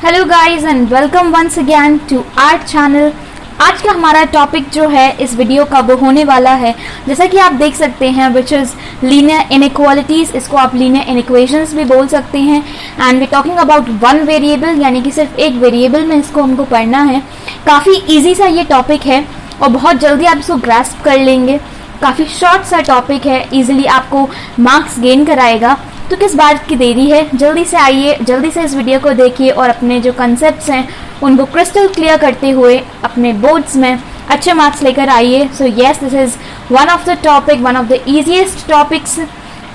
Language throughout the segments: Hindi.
Hello guys and welcome once again to our channel. आज का हमारा टॉपिक जो है इस वीडियो का वो होने वाला है, जैसा कि आप देख सकते हैं, विच इज़ लीनियर इनइक्वालिटीज़। इसको आप लीनियर इनइक्वेशंस भी बोल सकते हैं। And we talking about one variable, यानी कि सिर्फ एक वेरिएबल में इसको हमको पढ़ना है। काफ़ी ईजी सा ये टॉपिक है और बहुत जल्दी आप इसको ग्रास्प कर लेंगे। काफ़ी शॉर्ट सा टॉपिक है, ईजिली आपको मार्क्स गेन कराएगा। तो किस बात की देरी है, जल्दी से आइए, जल्दी से इस वीडियो को देखिए और अपने जो कंसेप्ट्स हैं उनको क्रिस्टल क्लियर करते हुए अपने बोर्ड्स में अच्छे मार्क्स लेकर आइए। So yes, this is one of the topic, one of the easiest topics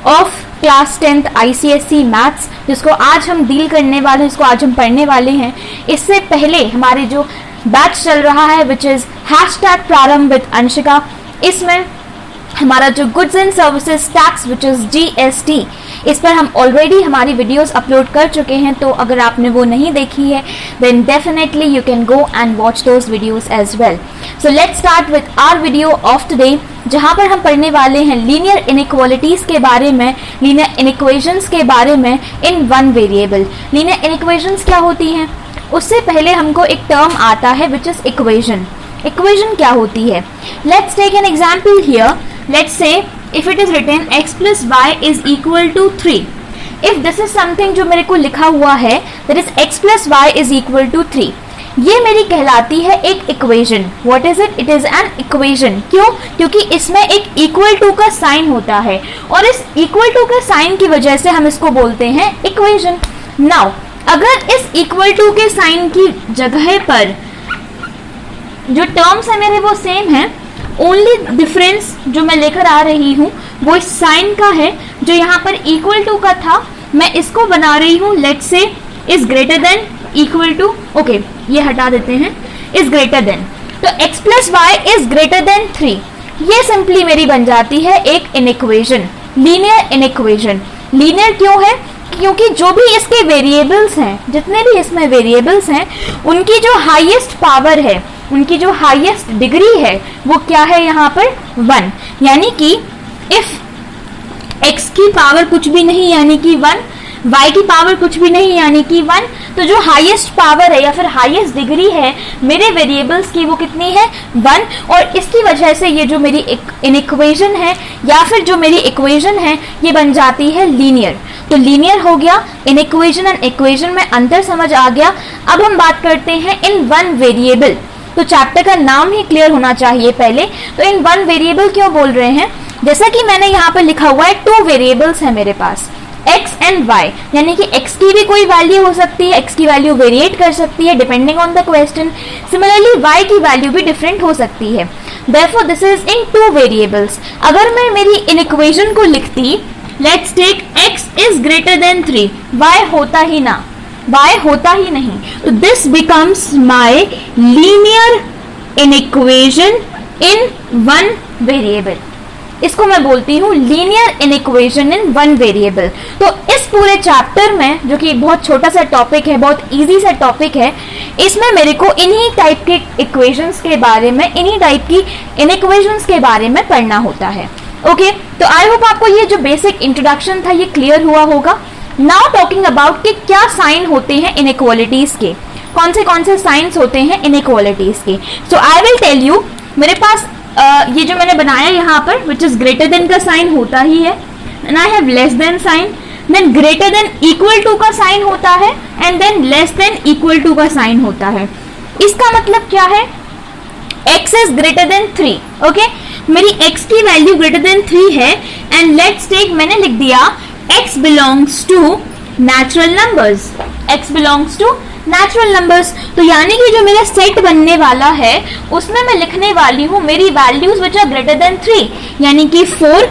of class 10th ICSE maths, जिसको आज हम डील करने वाले हैं, जिसको आज हम पढ़ने वाले हैं। इससे पहले हमारे जो बैच चल रहा है विच इज #प्रारंभ विद अंशिका, इसमें हमारा जो goods and services tax which is GST, इस पर हम ऑलरेडी हमारी वीडियोस अपलोड कर चुके हैं। तो अगर आपने वो नहीं देखी है then definitely you can go and watch those videos as well. So let's start with our video of today, जहाँ पर हम पढ़ने वाले हैं लीनियर इनइक्वालिटीज के बारे में, लीनियर इनइक्वेशंस के बारे में इन वन वेरिएबल। लीनियर इनइक्वेशंस क्या होती हैं? उससे पहले हमको एक टर्म आता है विच इज इक्वेशन। इक्वेशन क्या होती है? Let's take an example here. Let's say if it is written x plus y is equal to 3. If this is something जो मेरे को लिखा हुआ है, that is x plus y is equal to 3. ये मेरी कहलाती है एक equation. What is it? It is an equation. क्यों? क्योंकि इसमें एक equal to का साइन होता है और इस equal to के साइन की वजह से हम इसको बोलते हैं इक्वेशन। Now, अगर इस equal to के साइन की जगह पर जो टर्म्स है मेरे वो सेम है, ओनली डिफरेंस जो मैं लेकर आ रही हूँ वो इस साइन का है। जो यहाँ पर इक्वल टू का था मैं इसको बना रही हूँ let's say is greater than equal to. Okay, ये हटा देते हैं, इज ग्रेटर देन। तो x plus Y is greater than 3, ये सिंपली मेरी बन जाती है एक इनइक्वेशन, लीनियर इनइक्वेशन। लीनियर क्यों है? क्योंकि जो भी इसके वेरिएबल्स हैं, जितने भी इसमें वेरिएबल्स हैं, उनकी जो हाईएस्ट पावर है, उनकी जो हाईएस्ट डिग्री है वो क्या है यहाँ पर? 1। यानी कि इफ x की पावर कुछ भी नहीं यानी कि 1, y की पावर कुछ भी नहीं यानी कि 1, तो जो हाईएस्ट पावर है या फिर हाईएस्ट डिग्री है मेरे वेरिएबल्स की वो कितनी है? 1। और इसकी वजह से ये जो मेरी इनइक्वेशन है या फिर जो मेरी इक्वेशन है ये बन जाती है लीनियर। तो लीनियर हो गया, इनइक्वेशन एंड इक्वेशन में अंतर समझ आ गया। अब हम बात करते हैं इन वन वेरिएबल। तो चैप्टर का नाम ही क्लियर होना चाहिए पहले। तो इन वन वेरिएबल क्यों बोल रहे हैं? जैसा कि मैंने यहाँ पर लिखा हुआ है, 2 वेरिएबल्स है मेरे पास, x एंड y, यानी कि x की भी कोई वैल्यू हो सकती है, x की वैल्यू वेरिएट कर सकती है depending on the question. Similarly y की वैल्यू भी डिफरेंट हो सकती है। Therefore this is in 2 variables. अगर मैं मेरी इनइक्वेशन को लिखती, let's take x is greater than 3, y होता ही ना, y होता ही नहीं, तो this becomes my linear inequation in one variable. इसको मैं बोलती हूँ linear inequation in one variable. तो इस पूरे चैप्टर में, जो कि बहुत छोटा सा टॉपिक है, बहुत इजी सा टॉपिक है, इसमें मेरे को इन्हीं टाइप के इक्वेशंस के बारे में, इन्हीं टाइप की इनइक्वेशंस के बारे में पढ़ना होता है। ओके, तो आई होप आपको ये जो बेसिक इंट्रोडक्शन था ये क्लियर हुआ होगा। नाउ टॉकिंग अबाउट कि क्या साइन होते हैं इनइक्वालिटीज के, कौन से साइंस होते हैं इनइक्वालिटीज के। So I will tell you, मेरे पास ये जो मैंने बनाया यहाँ पर विच इज ग्रेटर देन का साइन होता ही है, and I have less than sign, then greater than equal to का साइन होता है, and then less than equal to का साइन होता है। इसका मतलब क्या है? x is greater than 3। Okay, मेरी x की वैल्यू ग्रेटर देन 3 है, एंड लेट्स टेक, मैंने लिख दिया x belongs to natural numbers, x belongs to natural numbers। तो यानी कि जो मेरा सेट बनने वाला है उसमें मैं लिखने वाली हूँ मेरी values which are greater than 3, यानी कि 4,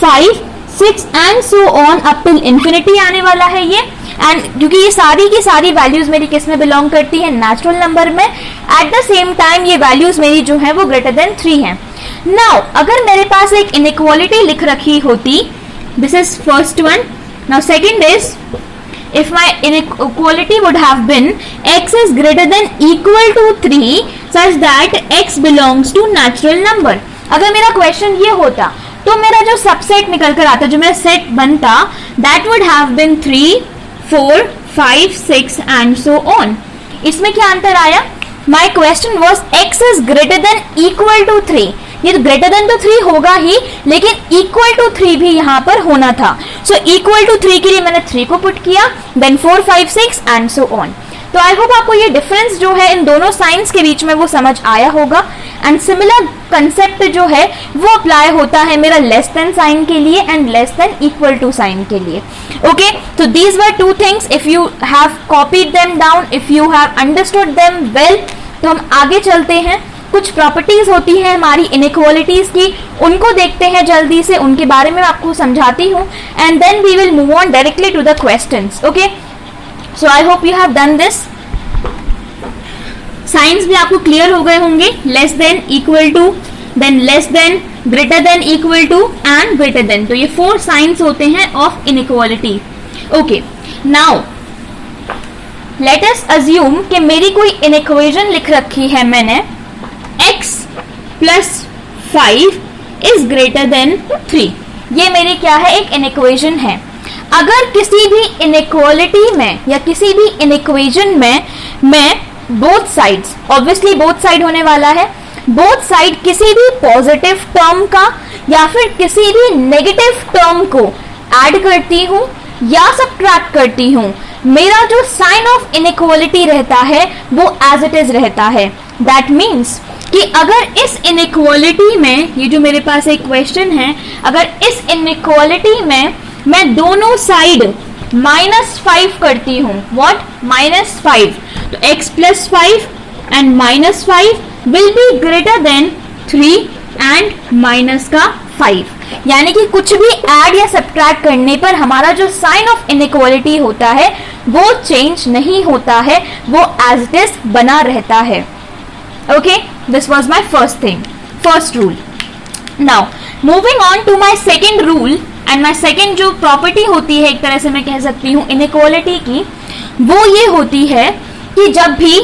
5, 6 and so on up till infinity आने वाला है ये। एंड क्योंकि ये सारी की सारी वैल्यूज मेरी किस में बिलोंग करती है? नेचुरल नंबर में। एट द सेम टाइम ये वैल्यूज मेरी जो है वो ग्रेटर देन 3 है। नाउ अगर मेरे पास एक इनइक्वालिटी लिख रखी होती, this is first one. Now second is, if my inequality would have been x is greater than equal to 3 such that x belongs to natural number. अगर मेरा क्वेश्चन ये होता तो मेरा जो सबसेट निकल कर आता, जो मेरा सेट बनता, that would have been 3, 4, 5, 6 and so on. इसमें क्या अंतर आया? My question was x is greater than equal to 3। ये तो ग्रेटर देन तो 3 होगा ही, लेकिन इक्वल टू 3 भी यहां पर होना था। सो इक्वल टू 3 के लिए मैंने 3 को पुट किया, देन 4, 5, 6 एंड सो ऑन। तो आई होप आपको ये डिफरेंस जो है इन दोनों साइंस के बीच में वो समझ आया होगा। एंड सिमिलर कंसेप्ट जो है वो अप्लाई होता है मेरा लेस देन साइन के लिए and less than equal to sign के लिए। ओके, तो these were two things. If you have copied them down, if you have understood them well, तो हम आगे चलते हैं। कुछ प्रॉपर्टीज होती हैं हमारी इनइक्वालिटीज की, उनको देखते हैं जल्दी से, उनके बारे में आपको समझाती हूँ and then we will move on directly to the questions. Okay, so I hope you have done this. Signs भी आपको क्लियर हो गए होंगे, less than, equal to, then less than, greater than, equal to and greater than. तो ये 4 साइंस होते हैं of inequality. Okay, now let us assume कि मेरी कोई इनइक्वेशन लिख रखी है मैंने, x plus 5 is greater than 3। ये मेरी क्या है? एक इनइक्वेशन है। अगर किसी भी इनइक्वालिटी में या किसी भी इनइक्वेशन में मैं both sides, obviously both side होने वाला है, बोथ साइड किसी भी पॉजिटिव टर्म का या फिर किसी भी नेगेटिव टर्म को ऐड करती हूं या सब्ट्रैक्ट करती हूं, मेरा जो साइन ऑफ इनइक्वालिटी रहता है वो एज इट इज रहता है। दैट मीन्स कि अगर इस इनइक्वालिटी में, ये जो मेरे पास एक क्वेश्चन है, अगर इस इनइक्वालिटी में मैं दोनों साइड -5 करती हूं, व्हाट? -5, तो x plus 5 and -5 will be greater than 3 and minus का 5। यानी कि कुछ भी ऐड या सब्ट्रैक्ट करने पर हमारा जो साइन ऑफ इनइक्वालिटी होता है वो चेंज नहीं होता है, वो एज इट इज बना रहता है। Okay, this was my first thing, first rule. Now moving on to my second rule and my second जो प्रॉपर्टी होती है, एक तरह से मैं कह सकती हूँ इनइक्वालिटी की, वो ये होती है कि जब भी,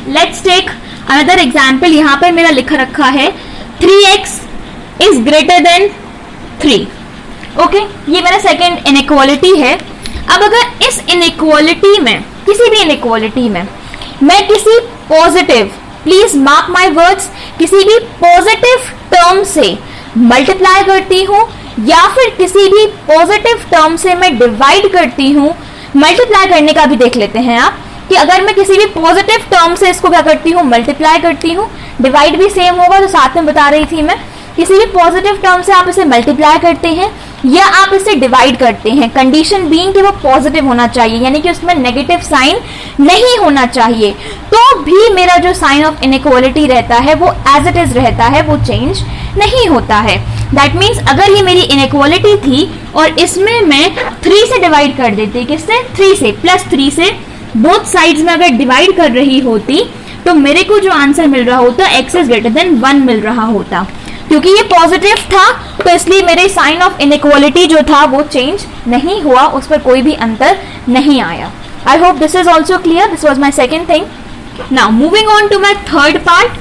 लेट्स टेक अनदर एग्जांपल, यहां पर मेरा लिखा रखा है 3x is greater than 3। Okay, ये मेरा सेकंड इनइक्वालिटी है। अब अगर इस इनइक्वालिटी में, किसी भी इनइक्वालिटी में मैं किसी positive, please mark my words, किसी भी पॉजिटिव टर्म से मल्टीप्लाई करती हूं या फिर किसी भी पॉजिटिव टर्म से मैं डिवाइड करती हूं, मल्टीप्लाई करने का भी देख लेते हैं आप, कि अगर मैं किसी भी पॉजिटिव टर्म से इसको क्या करती हूँ? मल्टीप्लाई करती हूँ, डिवाइड भी सेम होगा, तो साथ में बता रही थी मैं, किसी भी पॉजिटिव टर्म से आप इसे मल्टीप्लाई करते हैं या आप इसे डिवाइड करते हैं, कंडीशन बीइंग कि वो पॉजिटिव होना चाहिए, यानी कि उसमें नेगेटिव साइन नहीं होना चाहिए, तो भी मेरा जो साइन ऑफ इनइक्वालिटी रहता है वो एज इट इज रहता है, वो चेंज नहीं होता है। दैट मीन्स अगर ये मेरी इनइक्वालिटी थी और इसमें मैं 3 से डिवाइड कर देती, किससे? 3 से, प्लस 3 से बोथ साइड्स में अगर डिवाइड कर रही होती, तो मेरे को जो आंसर मिल रहा होता x इज ग्रेटर देन 1 मिल रहा होता। क्योंकि ये पॉजिटिव था तो इसलिए मेरे साइन ऑफ इनइक्वालिटी जो था वो चेंज नहीं हुआ, उस पर कोई भी अंतर नहीं आया। I hope this is also clear. This was my second thing. Now moving on to my third part,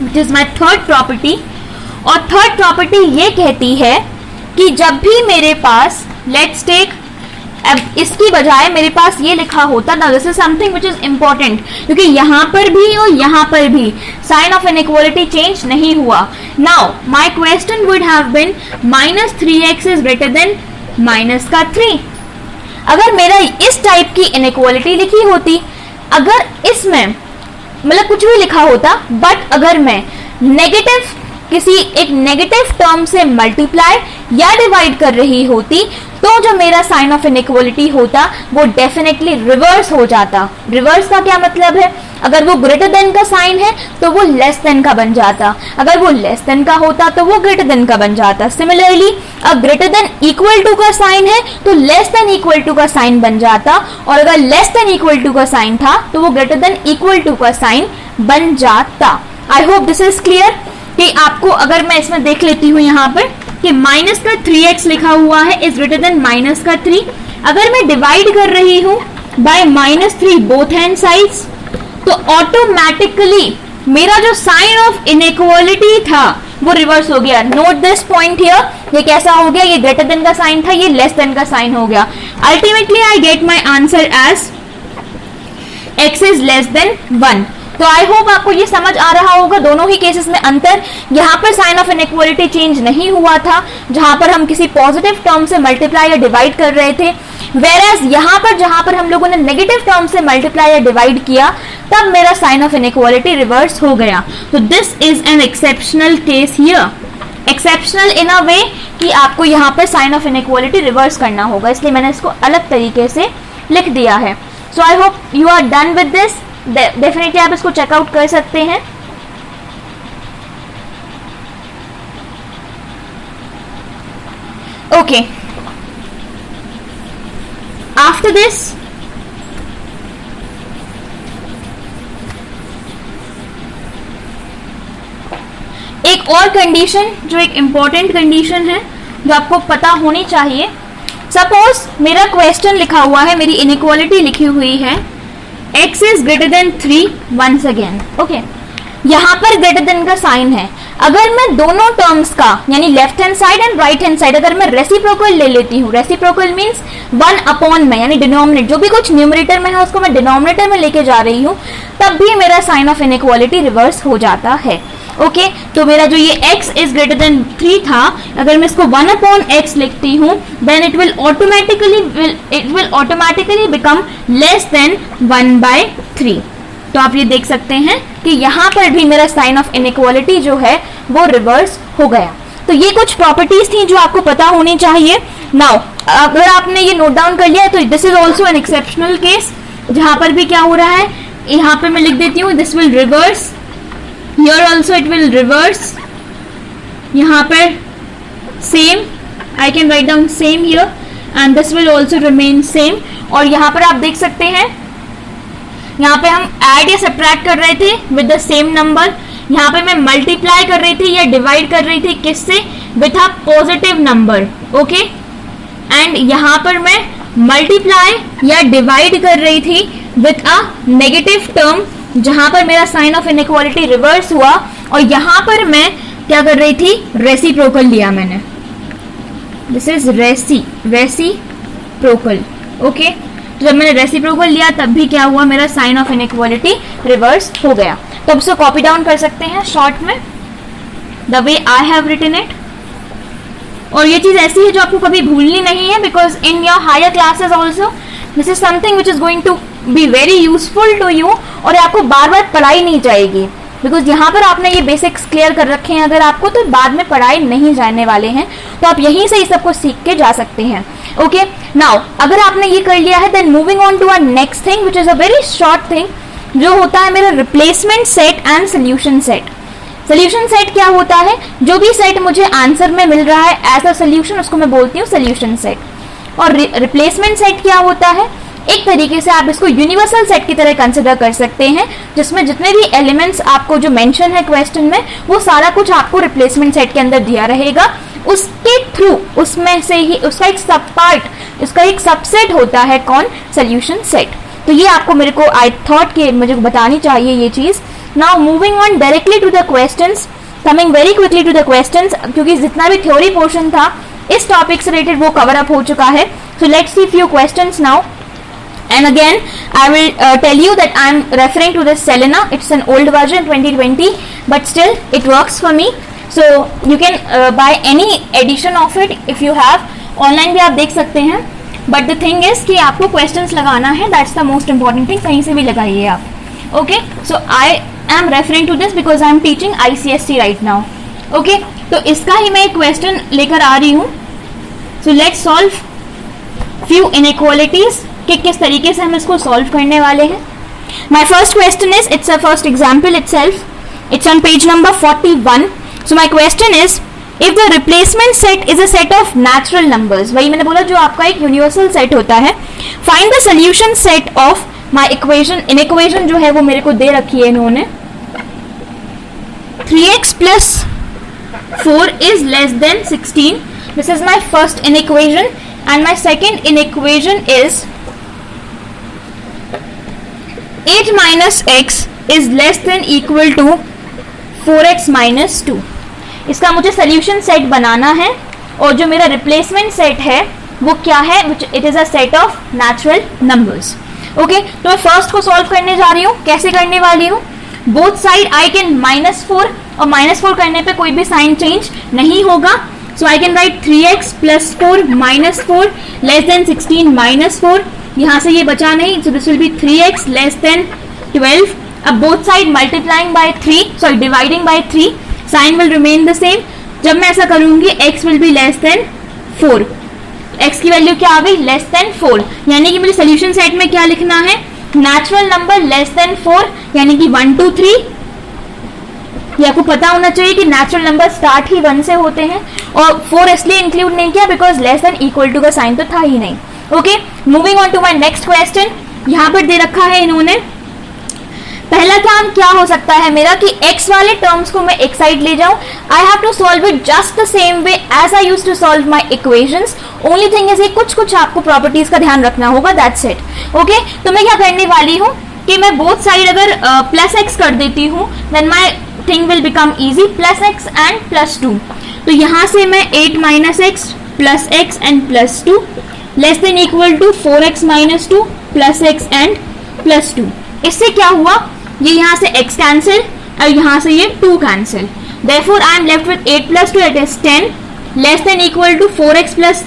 which is my third property. और थर्ड प्रॉपर्टी ये कहती है कि जब भी मेरे पास, लेट्स टेक, अब इसकी बजाय मेरे पास ये लिखा होता, ना this is something which is important, क्योंकि यहां पर भी और यहां पर भी साइन ऑफ इनइक्वालिटी चेंज नहीं हुआ। Now my question would have been -3x is greater than -3। अगर मेरा इस टाइप की इनइक्वालिटी लिखी होती, अगर इसमें मतलब कुछ भी लिखा होता, बट अगर मैं नेगेटिव, किसी एक नेगेटिव टर्म से मल्टीप्लाई या डिवाइड कर रही होती, तो जो मेरा साइन ऑफ इनइक्वालिटी होता वो डेफिनेटली रिवर्स हो जाता। रिवर्स का क्या मतलब है? अगर वो ग्रेटर देन का साइन है तो वो लेस देन का बन जाता, अगर वो लेस देन का होता तो वो ग्रेटर देन का बन जाता। सिमिलरली अब ग्रेटर देन इक्वल टू का साइन है तो लेस देन इक्वल टू का साइन बन जाता, और अगर लेस देन इक्वल टू का साइन था तो वो ग्रेटर देन इक्वल टू का साइन बन जाता। आई होप दिस इज क्लियर कि आपको, अगर मैं इसमें देख लेती हूँ यहाँ पर कि माइनस का 3x लिखा हुआ है इज ग्रेटर देन माइनस का 3, अगर मैं डिवाइड कर रही हूँ बाय -3 बोथ हैंड साइड्स, तो ऑटोमेटिकली मेरा जो साइन ऑफ इनइक्वालिटी था वो रिवर्स हो गया। नोट दिस पॉइंट हियर, ये कैसा हो गया? ये ग्रेटर देन का साइन था, ये लेस देन का साइन हो गया। Ultimately I get my answer as x is less than 1। तो आई होप आपको ये समझ आ रहा होगा दोनों ही केसेस में अंतर। यहाँ पर साइन ऑफ इनइक्वालिटी चेंज नहीं हुआ था जहां पर हम किसी पॉजिटिव टर्म से मल्टीप्लाई या डिवाइड कर रहे थे, वेरएज यहाँ पर जहां पर हम लोगों ने नेगेटिव टर्म से मल्टीप्लाई या डिवाइड किया तब मेरा साइन ऑफ इनइक्वालिटी रिवर्स हो गया। तो this is an exceptional case here, exceptional in a way कि आपको यहाँ पर साइन ऑफ इनइक्वालिटी रिवर्स करना होगा, इसलिए मैंने इसको अलग तरीके से लिख दिया है। So I hope you are done with this. Definitely आप इसको चेकआउट कर सकते हैं। ओके, आफ्टर दिस एक और कंडीशन जो एक इंपॉर्टेंट कंडीशन है जो आपको पता होनी चाहिए। सपोज मेरा क्वेश्चन लिखा हुआ है, मेरी इनइक्वालिटी लिखी हुई है x is greater than 3 once again. Okay, यहां पर ग्रेटर देन का साइन है। अगर मैं दोनों टर्म्स का यानी left hand side and right hand side अगर मैं रेसिप्रोकल ले लेती हूँ, रेसिप्रोकल मींस 1 अपॉन में यानी डिनोमिनेटर, जो भी कुछ न्यूमरेटर में है उसको मैं डिनोमिनेटर में लेके जा रही हूँ, तब भी मेरा साइन ऑफ इनइक्वालिटी रिवर्स हो जाता है। ओके, तो मेरा जो ये x इज ग्रेटर देन 3 था, अगर मैं इसको 1 अपॉन x लिखती हूँ then it will automatically become less than 1/3। तो आप ये देख सकते हैं कि यहाँ पर भी मेरा साइन ऑफ इनइक्वालिटी जो है वो रिवर्स हो गया। तो ये कुछ प्रॉपर्टीज थी जो आपको पता होनी चाहिए। नाउ अगर आपने ये नोट डाउन कर लिया तो this is also an exceptional case, जहां पर भी क्या हो रहा है, यहाँ पे मैं लिख देती हूँ this will reverse, here also it will reverse, यहाँ पर same, I can write down same here and this will also remain same। और यहाँ पर आप देख सकते हैं यहाँ पे हम add या subtract कर रहे थे with the same number, यहाँ पे मैं multiply कर रही थी या divide कर रही थी किससे, with a positive number। Okay, and यहाँ पर मैं multiply या divide कर रही थी with a negative term जहां पर मेरा साइन ऑफ इनइक्वालिटी रिवर्स हुआ, और यहां पर मैं क्या कर रही थी, रेसिप्रोकल लिया मैंने, दिस इज रेसिप्रोकल। ओके, तो जब मैंने रेसिप्रोकल लिया तब भी क्या हुआ, मेरा साइन ऑफ इनइक्वालिटी रिवर्स हो गया। तो अब इसको कॉपी डाउन कर सकते हैं शॉर्ट में the way I have written it. और ये चीज ऐसी है जो आपको कभी भूलनी नहीं है, because in your higher classes also this is something which is going to be very useful to you, और आपको बार बार पढ़ाई नहीं जाएगी, बिकॉज यहाँ पर आपने ये बेसिक्स क्लियर कर रखे हैं अगर आपको, तो बाद में पढ़ाई नहीं जाने वाले हैं, तो आप यहीं से इस सबको सीख के जा सकते हैं। ओके, नाउ अगर आपने ये कर लिया है then moving on to a next thing which is a very short thing, जो होता है मेरा replacement set and solution set. Solution set क्या होता है, जो भी सेट मुझे आंसर में मिल रहा है एज अ सोल्यूशन उसको मैं बोलती हूँ सोल्यूशन सेट। और रिप्लेसमेंट सेट क्या होता है, एक तरीके से आप इसको यूनिवर्सल सेट की तरह कंसिडर कर सकते हैं, जिसमें जितने भी एलिमेंट्स आपको जो मेंशन है क्वेश्चन में वो सारा कुछ आपको रिप्लेसमेंट सेट के अंदर दिया रहेगा, उसके थ्रू उसमें से ही उसका एक सब पार्ट, उसका एक सबसेट होता है कौन, सोल्यूशन सेट। तो ये आपको मेरे को आई थॉट कि मुझे बतानी चाहिए ये चीज। Now moving on directly to the questions, coming very quickly to the questions, क्योंकि जितना भी थ्योरी पोर्शन था इस टॉपिक से रिलेटेड वो कवर अप हो चुका है। So let's see few questions now. And again, I will tell you that I am referring to this Selena. It's an old version, 2020, but still it works for me. So you can buy any edition of it if you have. Online भी आप देख सकते हैं. But the thing is कि आपको questions लगाना है. That's the most important thing. कहीं से भी लगाइए आप. Okay? So I am referring to this because I am teaching ICSE right now. Okay? तो इसका ही मैं एक question लेकर आ रही हूँ. So let's solve few inequalities. कि किस तरीके से हम इसको सॉल्व करने वाले हैं। My first question is, it's a first example itself, it's on page number 41। So my question is, if the replacement set is a set of natural numbers, वही मैंने बोला जो आपका एक यूनिवर्सल सेट होता है, find the solution set of my equation. In equation जो है वो मेरे को दे रखी है इन्होंने, 3x plus 4 is less than 16. This is my first inequation, and my second inequation is 8 minus x is less than equal to 4x minus 2. इसका मुझे सोल्यूशन सेट बनाना है, और जो मेरा रिप्लेसमेंट सेट है वो क्या है, it is a set of natural numbers. Okay, तो मैं फर्स्ट को सॉल्व करने जा रही हूँ। कैसे करने वाली हूँ, बोथ साइड आई कैन -4, और -4 करने पे कोई भी साइन चेंज नहीं होगा। सो आई कैन राइट 3x + 4 - 4 < 16 - 4। यहाँ से ये बचा नहीं, so this will be 3x < 12। अब both side multiplying by 3, sorry dividing by 3, sign will remain the same. जब मैं ऐसा करूंगी x विल बी < 4। x की वैल्यू क्या आ गई, <4। यानी कि मुझे सोल्यूशन सेट में क्या लिखना है, नेचुरल नंबर <4, यानी कि 1 2 3। ये आपको पता होना चाहिए कि नेचुरल नंबर स्टार्ट ही 1 से होते हैं, और 4 इसलिए इंक्लूड नहीं किया बिकॉज <= का साइन तो था ही नहीं। Okay, moving on to my next question. यहाँ पर दे रखा है इन्होंने, पहला काम क्या हो सकता है मेरा कि x वाले टर्म्स को मैं एक साइड ले जाऊं। I have to solve it just the same way as I used to solve my equations. Only thing is कुछ आपको प्रॉपर्टीज का ध्यान रखना होगा, दैट्स इट। ओके, तो मैं क्या करने वाली हूँ कि मैं बोथ साइड अगर +x कर देती हूँ, then my thing will become easy, +x and +2। तो यहाँ से मैं 8 - x + x and +2 <= 4x - 2 +x and +2। इससे क्या हुआ, ये यहाँ से x कैंसिल और यहाँ से ये 2 cancel. Therefore I am left with 8 + 2, that is 10 <= 4x plus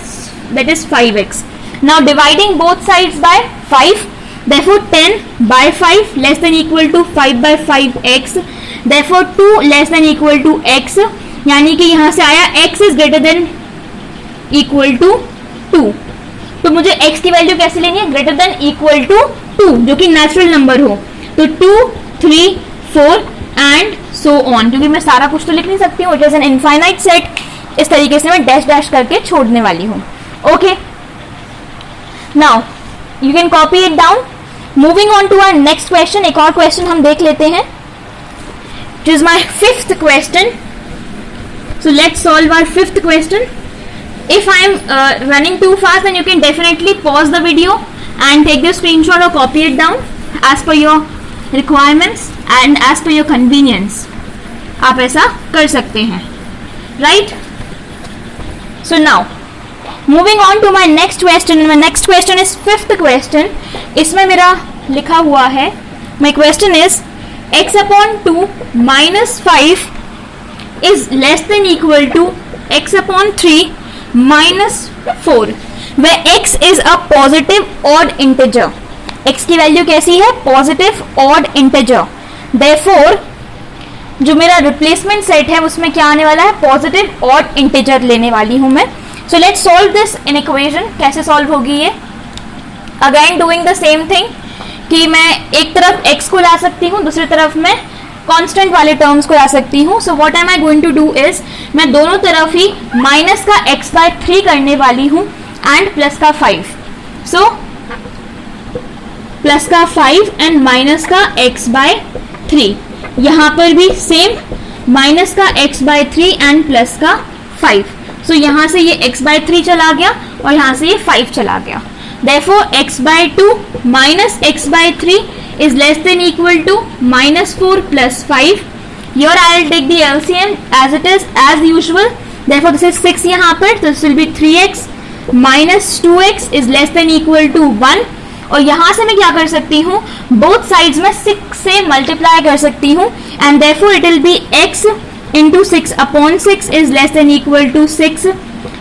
that is 5x. Now dividing both sides by 5, therefore 10 by 5 <= 5 by 5x. Therefore 2 <= x, यानी कि यहाँ से आया x is greater than equal to 2। तो मुझे x की वैल्यू कैसे लेनी है, ग्रेटर देन इक्वल टू 2, जो कि नेचुरल नंबर हो। तो 2 3 4 एंड सो ऑन, क्योंकि मैं सारा कुछ तो लिख नहीं सकती हूँ, it is an infinite set. इस तरीके से मैं डैश डैश करके छोड़ने वाली हूँ। Okay, now you can copy it down. Moving on to our next question, एक और क्वेश्चन हम देख लेते हैं, it is my 5th question. So let's solve our 5th question. If I am running too fast, then you can definitely pause the video and take the screenshot or copy it down as per your requirements and as per your convenience. आप ऐसा कर सकते हैं, right? So now, moving on to my next question. My next question is 5th question. इसमें मेरा लिखा हुआ है, my question is x/2 - 5 is less than equal to x/3 -4, where x is a positive odd integer. x की वैल्यू कैसी है, पॉजिटिव ऑड इंटीजर। Therefore जो मेरा रिप्लेसमेंट सेट है उसमें क्या आने वाला है, पॉजिटिव ऑड इंटीजर लेने वाली हूं मैं। सो let's solve this in equation. कैसे सॉल्व होगी ये, again doing the same thing कि मैं एक तरफ x को ला सकती हूँ, दूसरी तरफ मैं कांस्टेंट वाले टर्म्स को ला सकती हूँ। So what am I going to do is, मैं दोनों तरफ ही माइनस का x/3 करने वाली हूँ एंड प्लस का 5। सो प्लस का 5 एंड माइनस का x/3। यहाँ पर भी सेम, माइनस का x/3 एंड प्लस का 5। सो यहाँ से ये x/3 चला गया और यहाँ से ये 5 चला गया। Therefore x/2 minus x/3 is less than equal to -4 plus 5. Here I will take the LCM as it is as usual. Therefore this is 6 यहाँ पर, so this will be 3x minus 2x is less than equal to 1. और यहाँ से मैं क्या कर सकती हूँ, both sides में 6 से multiply कर सकती हूँ and therefore it will be x into 6/6 is less than equal to 6.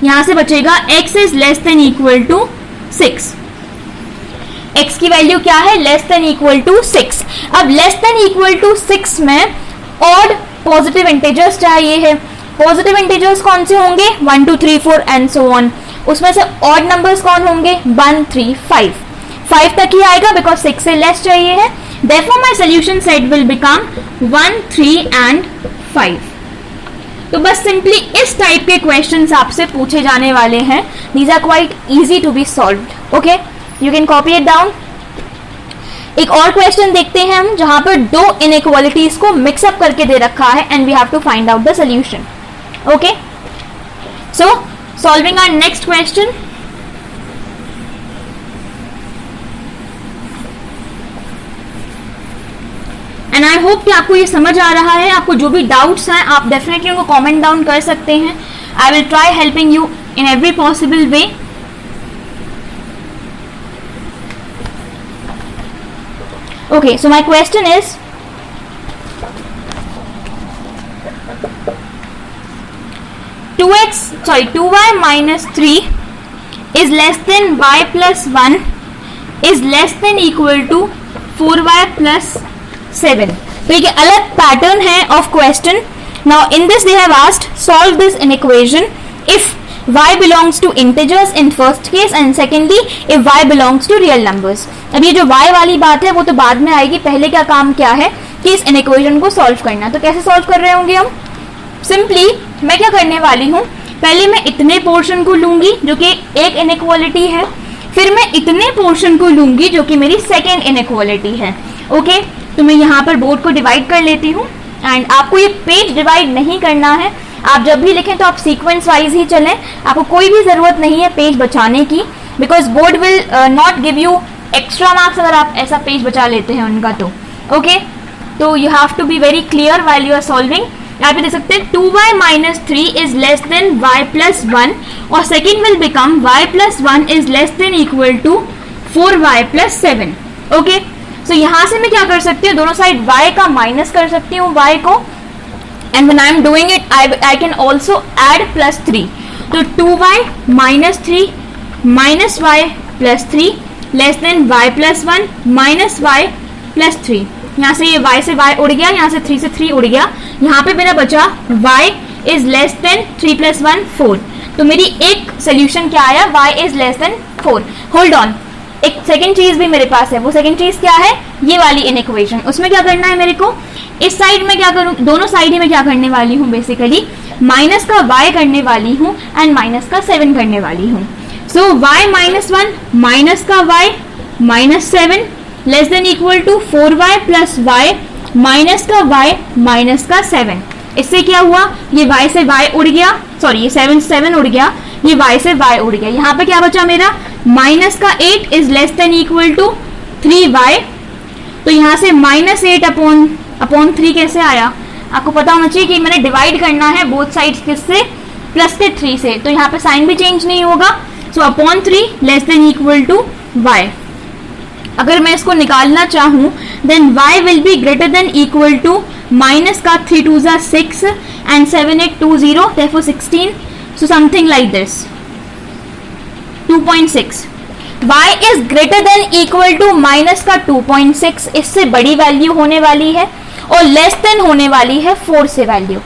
यहाँ से बचेगा x is less than equal to 6. x की वैल्यू क्या है, लेस देन इक्वल टू 6। अब लेस देन इक्वल टू 6 में ऑड पॉजिटिव इंटीजर्स चाहिए है। पॉजिटिव इंटीजर्स कौन से होंगे, 1 2 3 4 एंड सो ऑन। उसमें से ऑड नंबर्स कौन होंगे, 1 3 5। 5 तक ही आएगा बिकॉज 6 से लेस चाहिए है। Therefore my solution set will become 1 3 and 5। तो बस सिंपली इस टाइप के क्वेश्चंस आपसे पूछे जाने वाले हैं। These are quite easy to be solved. Okay, you can copy it down. एक और क्वेश्चन देखते हैं हम, जहां पर दो इनइक्वालिटीज को मिक्सअप करके दे रखा है and we have to find out the solution. Okay, so solving our next question. And I hope कि आपको ये समझ आ रहा है। आपको जो भी डाउट्स हैं आप डेफिनेटली उनको कमेंट डाउन कर सकते हैं। I will try helping you in every possible way. Okay, so my question is, two y minus 3 is less than y plus 1 is less than equal to 4y plus 7. तो ये अलग पैटर्न है of question. Now in this they have asked solve this in equation if y belongs to integers in first case and secondly if y belongs to real numbers. अब ये जो y वाली बात है वो तो बाद में आएगी, पहले क्या काम क्या है कि इस इक्वेशन को सॉल्व करना. तो कैसे सॉल्व कर रहे होंगे हम? सिंपली मैं क्या करने वाली हूँ, पहले मैं इतने पोर्शन को लूंगी जो कि एक इनइक्वालिटी है, फिर मैं इतने पोर्शन को लूंगी जो कि मेरी सेकेंड इनइक्वालिटी है. ओके, तो मैं यहाँ पर बोर्ड को डिवाइड कर लेती हूँ एंड आपको ये पेज डिवाइड नहीं करना है. आप जब भी लिखें तो आप सीक्वेंस वाइज ही चलें, आपको कोई भी जरूरत नहीं है पेज बचाने की, because board will not give you extra marks अगर आप ऐसा पेज बचा लेते हैं उनका. तो ओके, तो you have to be very clear while you are solving. यहाँ पे देख सकते हैं 2y minus 3 is less than y plus 1 और second will become y plus 1 is less than equal to 4y plus 7. Okay, so यहाँ से मैं क्या कर सकती हूँ, दोनों साइड y का माइनस कर सकती हूँ y को, and when I am doing it I can also add plus 3. तो 2y minus 3 minus y plus 3 less than y plus 1 minus y plus 3. यहाँ से ये y से y उड़ गया, यहाँ से 3 से 3 उड़ गया, यहाँ पे मेरा बचा y is less than 3 plus 1 4. तो मेरी एक सोल्यूशन क्या आया, y is less than 4. Hold on, एक सेकेंड चीज भी मेरे पास है. वो सेकेंड चीज क्या है, ये वाली इन इक्वेशन. उसमें क्या करना है मेरे को, इस साइड में क्या करूं, दोनों साइड ही मैं क्या करने वाली हूँ, बेसिकली माइनस का y करने वाली हूँ एंड माइनस का 7 करने वाली हूँ. सो y माइनस 1 माइनस का y minus 7 less than equal to 4y plus y minus का y माइनस का 7. इससे क्या हुआ, ये y से y उड़ गया, सॉरी ये 7 उड़ गया, ये y से y उड़ गया. यहाँ पे क्या बचा मेरा, माइनस का 8 is less than equal to 3y. तो यहाँ से माइनस 8 अपॉन 3 कैसे आया, आपको पता होना चाहिए कि मैंने डिवाइड करना है बोथ साइड्स किससे, प्लस के 3 से. तो यहाँ पे साइन भी चेंज नहीं होगा. So upon 3 less than equal to y. अगर मैं इसको निकालना चाहूँ then y will be greater than equal to minus का 3 2 6 and 7 8 2 0 therefore 16. So something like this 2.6. y is greater than equal to minus का 2.6, इससे बड़ी वैल्यू होने वाली है और लेस देन होने वाली है 4 से वैल्यू.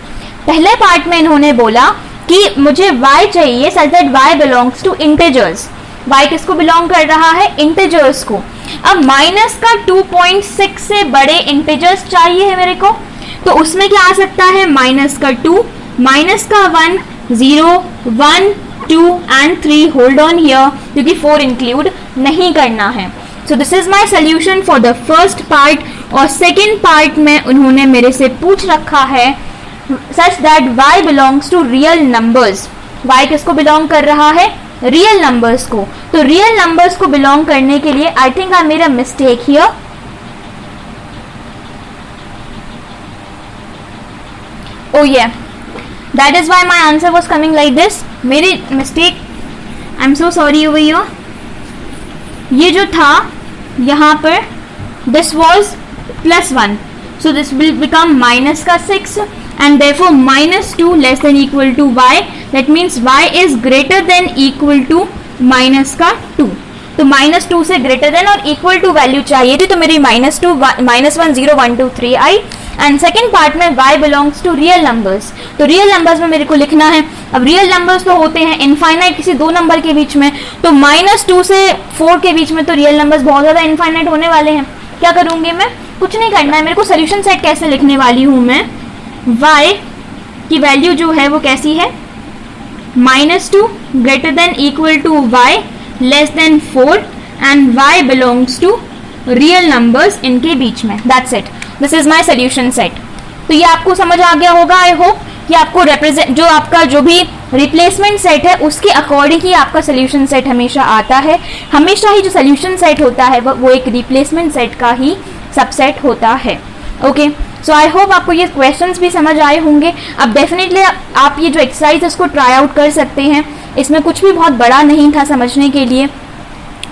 पहले पार्ट में इन्होंने बोला कि मुझे y चाहिए such that y belongs to integers. y किसको बिलोंग कर रहा है, इंटीजर्स को. अब माइनस का 2.6 से बड़े इंटीजर्स चाहिए है मेरे को, तो उसमें क्या आ सकता है, माइनस का 2 माइनस का 1 0 1 2 एंड 3. होल्ड ऑन हियर क्योंकि 4 इंक्लूड नहीं करना है. So this is my solution for the first part. और सेकेंड पार्ट में उन्होंने मेरे से पूछ रखा है such that y belongs to real numbers. y किसको बिलोंग कर रहा है, रियल नंबर्स को. तो रियल नंबर्स को बिलोंग करने के लिए I think I made a mistake here. Oh yeah, that is why my answer was coming like this. मेरी mistake, I'm so sorry over here. ये जो था यहाँ पर this was plus 1, so this will become minus का 6 and therefore minus 2 less than equal to y. That means y is greater than equal to minus का 2. तो माइनस 2 से ग्रेटर देन और इक्वल टू वैल्यू चाहिए थी, तो मेरी माइनस 2 माइनस 1 0 1 2 3 आई. एंड सेकेंड पार्ट में y belongs to real numbers. तो रियल नंबर्स में मेरे को लिखना है. अब रियल नंबर्स तो होते हैं इनफाइनाइट किसी दो नंबर के बीच में, तो माइनस 2 से 4 के बीच में तो रियल नंबर्स बहुत ज़्यादा इनफाइनाइट होने वाले हैं. क्या करूँगी मैं, कुछ नहीं करना है मेरे को. सोल्यूशन सेट कैसे लिखने वाली हूँ मैं, y की वैल्यू जो है वो कैसी है, minus 2 greater than equal to y less than 4 and y belongs to real numbers इनके बीच में. That's it, this is my solution set. तो ये आपको समझ आ गया होगा. आई होप कि आपको रिप्रेजेंट जो आपका जो भी रिप्लेसमेंट सेट है उसके अकॉर्डिंग ही आपका सोल्यूशन सेट हमेशा आता है. हमेशा ही जो सोल्यूशन सेट होता है वो एक रिप्लेसमेंट सेट का ही सबसेट होता है. ओके, सो आई होप आपको ये क्वेश्चंस भी समझ आए होंगे. अब डेफिनेटली आप ये जो एक्सरसाइज है उसको ट्राई आउट कर सकते हैं. इसमें कुछ भी बहुत बड़ा नहीं था समझने के लिए.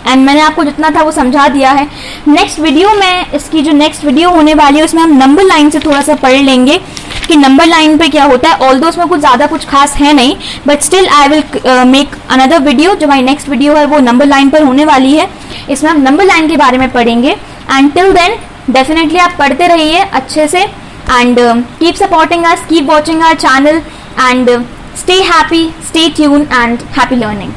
एंड मैंने आपको जितना था वो समझा दिया है। नेक्स्ट वीडियो में, इसकी जो नेक्स्ट वीडियो होने वाली है उसमें हम नंबर लाइन से थोड़ा सा पढ़ लेंगे कि नंबर लाइन पे क्या होता है। ऑल्दो उसमें कुछ ज़्यादा कुछ खास है नहीं, but still I will make another video. जो हमारी नेक्स्ट वीडियो है वो नंबर लाइन पर होने वाली है, इसमें हम नंबर लाइन के बारे में पढ़ेंगे। एंड टिल देन डेफिनेटली आप पढ़ते रहिए अच्छे से, and keep supporting us, keep watching our channel, and stay happy, stay tuned, and happy learning.